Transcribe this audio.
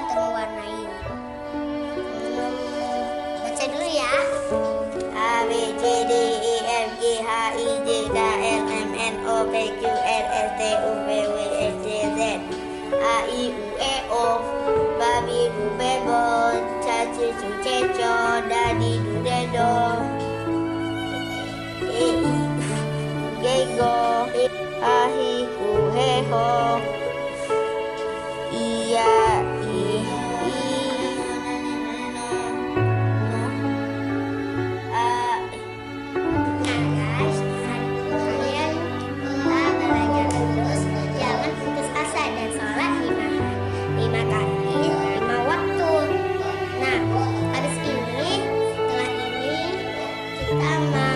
untuk mewarnai. Baca dulu ya. A B C D E F G H I J K L M N O P Q R S T U V W X Y Z. A I U E O Babi Bu Bebo Caci Cu Ceco Dadi Du Dedo E I Gego Ahi Hu He Ho Iya I Nah guys, kalian kita belajar terus, jangan putus asa dan sholat lima kali, 5 waktu. Nah, habis ini, setelah ini kita mau